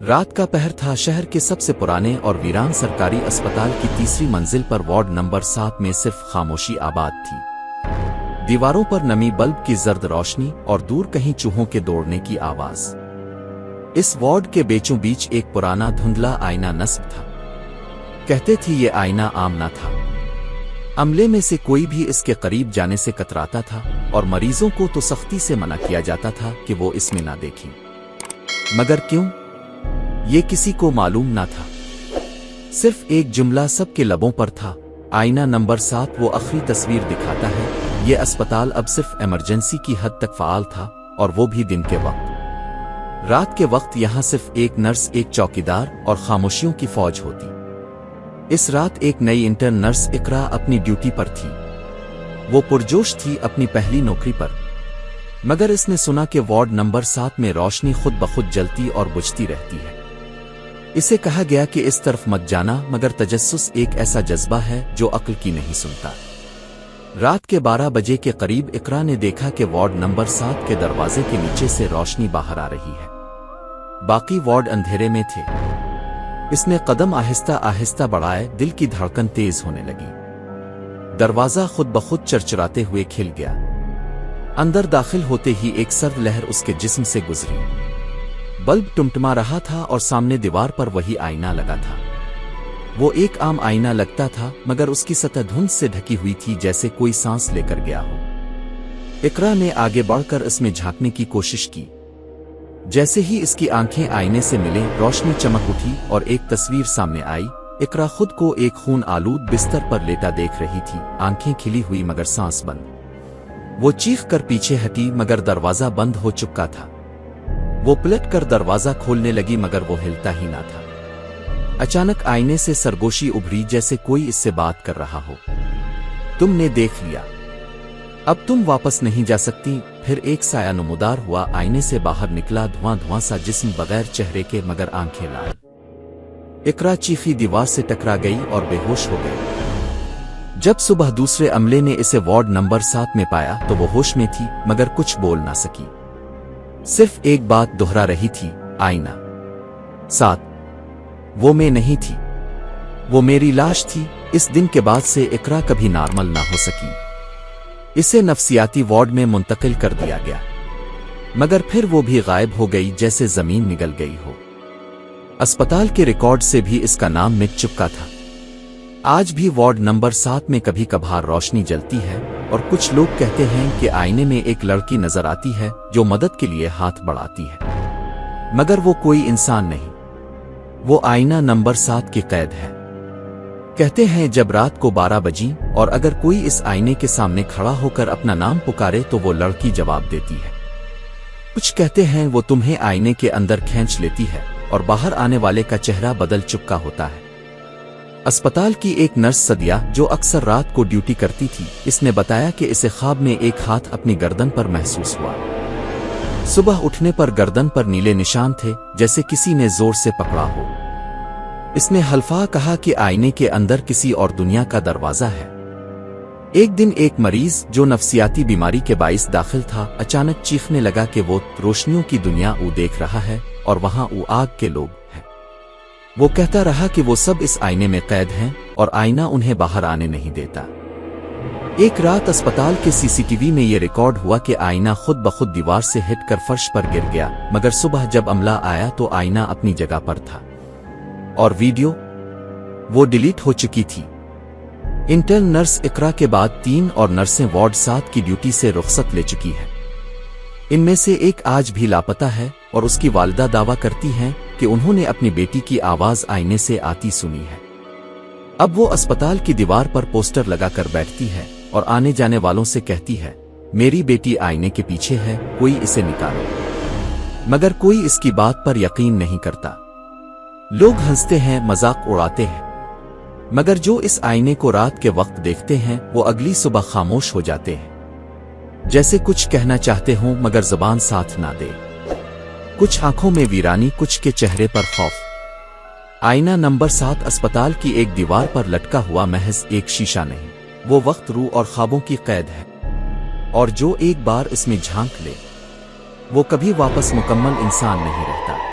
رات کا پہر تھا۔ شہر کے سب سے پرانے اور ویران سرکاری اسپتال کی تیسری منزل پر وارڈ نمبر 7 میں صرف خاموشی آباد تھی۔ دیواروں پر نمی، بلب کی زرد روشنی اور دور کہیں چوہوں کے دوڑنے کی آواز۔ اس وارڈ کے بیچوں بیچ ایک پرانا دھندلا آئینہ نصب تھا۔ کہتے تھے یہ آئینہ عام نہ تھا۔ عملے میں سے کوئی بھی اس کے قریب جانے سے کتراتا تھا اور مریضوں کو تو سختی سے منع کیا جاتا تھا کہ وہ اس میں نہ دیکھیں۔ مگر کیوں؟ یہ کسی کو معلوم نہ تھا۔ صرف ایک جملہ سب کے لبوں پر تھا: آئینہ نمبر 7 وہ آخری تصویر دکھاتا ہے۔ یہ اسپتال اب صرف ایمرجنسی کی حد تک فعال تھا، اور وہ بھی دن کے وقت۔ رات کے وقت یہاں صرف ایک نرس، ایک چوکیدار اور خاموشیوں کی فوج ہوتی۔ اس رات ایک نئی انٹرن نرس اقرا اپنی ڈیوٹی پر تھی۔ وہ پرجوش تھی اپنی پہلی نوکری پر، مگر اس نے سنا کہ وارڈ نمبر 7 میں روشنی خود بخود جلتی اور بجھتی رہتی ہے۔ اسے کہا گیا کہ اس طرف مت جانا، مگر تجسس ایک ایسا جذبہ ہے جو عقل کی نہیں سنتا۔ رات کے 12 بجے کے قریب اقرا نے دیکھا کہ وارڈ نمبر 7 کے دروازے کے نیچے سے روشنی باہر آ رہی ہے۔ باقی وارڈ اندھیرے میں تھے۔ اس نے قدم آہستہ آہستہ بڑھائے، دل کی دھڑکن تیز ہونے لگی۔ دروازہ خود بخود چرچراتے ہوئے کھل گیا۔ اندر داخل ہوتے ہی ایک سرد لہر اس کے جسم سے گزری۔ بلب ٹمٹما رہا تھا اور سامنے دیوار پر وہی آئینہ لگا تھا۔ وہ ایک عام آئینہ لگتا تھا، مگر اس کی سطح دھند سے ڈھکی ہوئی تھی، جیسے کوئی سانس لے کر گیا ہو۔ اقرا نے آگے بڑھ کر اس میں جھانکنے کی کوشش کی۔ جیسے ہی اس کی آنکھیں آئینے سے ملیں، روشنی چمک اٹھی اور ایک تصویر سامنے آئی۔ اقرا خود کو ایک خون آلود بستر پر لیٹا دیکھ رہی تھی، آنکھیں کھلی ہوئی مگر سانس بند۔ وہ چیخ کر پیچھے ہٹی، مگر دروازہ بند ہو چکا تھا۔ وہ پلٹ کر دروازہ کھولنے لگی، مگر وہ ہلتا ہی نہ تھا۔ اچانک آئینے سے سرگوشی ابھری، جیسے کوئی اس سے بات کر رہا ہو۔ تم نے دیکھ لیا، اب تم واپس نہیں جا سکتی۔ پھر ایک سایہ نمودار ہوا، آئینے سے باہر نکلا، دھواں دھواں سا جسم، بغیر چہرے کے مگر آنکھیں لال۔ اقرا چیخی، دیوار سے ٹکرا گئی اور بے ہوش ہو گئی۔ جب صبح دوسرے عملے نے اسے وارڈ نمبر 7 میں پایا تو وہ ہوش میں تھی، مگر کچھ بول نہ سکی۔ صرف ایک بات دہرا رہی تھی: آئینہ 7 وہ میں نہیں تھی، وہ میری لاش تھی۔ اس دن کے بعد سے اقرا کبھی نارمل نہ ہو سکی۔ اسے نفسیاتی وارڈ میں منتقل کر دیا گیا، مگر پھر وہ بھی غائب ہو گئی، جیسے زمین نگل گئی ہو۔ اسپتال کے ریکارڈ سے بھی اس کا نام مٹ چکا تھا۔ آج بھی وارڈ نمبر 7 میں کبھی کبھار روشنی جلتی ہے، اور کچھ لوگ کہتے ہیں کہ آئینے میں ایک لڑکی نظر آتی ہے جو مدد کے لیے ہاتھ بڑھاتی ہے، مگر وہ کوئی انسان نہیں، وہ آئینہ نمبر 7 کی قید ہے۔ کہتے ہیں جب رات کو 12 بجیں اور اگر کوئی اس آئینے کے سامنے کھڑا ہو کر اپنا نام پکارے تو وہ لڑکی جواب دیتی ہے۔ کچھ کہتے ہیں وہ تمہیں آئینے کے اندر کھینچ لیتی ہے اور باہر آنے والے کا چہرہ بدل چکا ہوتا ہے۔ اسپتال کی ایک نرس سدیا، جو اکثر رات کو ڈیوٹی کرتی تھی، اس نے بتایا کہ اسے خواب میں ایک ہاتھ اپنی گردن پر محسوس ہوا۔ صبح اٹھنے پر گردن پر نیلے نشان تھے، جیسے کسی نے زور سے پکڑا ہو۔ اس نے حلفا کہا کہ آئینے کے اندر کسی اور دنیا کا دروازہ ہے۔ ایک دن ایک مریض جو نفسیاتی بیماری کے باعث داخل تھا، اچانک چیخنے لگا کہ وہ روشنیوں کی دنیا دیکھ رہا ہے اور وہاں آگ کے لوگ ہیں۔ وہ کہتا رہا کہ وہ سب اس آئینے میں قید ہیں اور آئینہ انہیں باہر آنے نہیں دیتا۔ ایک رات اسپتال کے CCTV میں یہ ریکارڈ ہوا کہ آئینہ خود بخود دیوار سے ہٹ کر فرش پر گر گیا، مگر صبح جب عملہ آیا تو آئینہ اپنی جگہ پر تھا، اور ویڈیو وہ ڈیلیٹ ہو چکی تھی۔ انٹرن نرس اقرا کے بعد 3 اور نرسیں وارڈ 7 کی ڈیوٹی سے رخصت لے چکی ہیں۔ ان میں سے ایک آج بھی لاپتہ ہے، اور اس کی والدہ دعویٰ کرتی ہیں کہ انہوں نے اپنی بیٹی کی آواز آئینے سے آتی سنی ہے۔ اب وہ اسپتال کی دیوار پر پوسٹر لگا کر بیٹھتی ہے اور آنے جانے والوں سے کہتی ہے: میری بیٹی آئینے کے پیچھے ہے، کوئی اسے نکالو۔ مگر کوئی اس کی بات پر یقین نہیں کرتا۔ لوگ ہنستے ہیں، مذاق اڑاتے ہیں، مگر جو اس آئینے کو رات کے وقت دیکھتے ہیں وہ اگلی صبح خاموش ہو جاتے ہیں، جیسے کچھ کہنا چاہتے ہوں مگر زبان ساتھ نہ دے۔ کچھ آنکھوں میں ویرانی، کچھ کے چہرے پر خوف۔ آئینہ نمبر 7 اسپتال کی ایک دیوار پر لٹکا ہوا محض ایک شیشہ نہیں، وہ وقت، روح اور خوابوں کی قید ہے، اور جو ایک بار اس میں جھانک لے وہ کبھی واپس مکمل انسان نہیں رہتا۔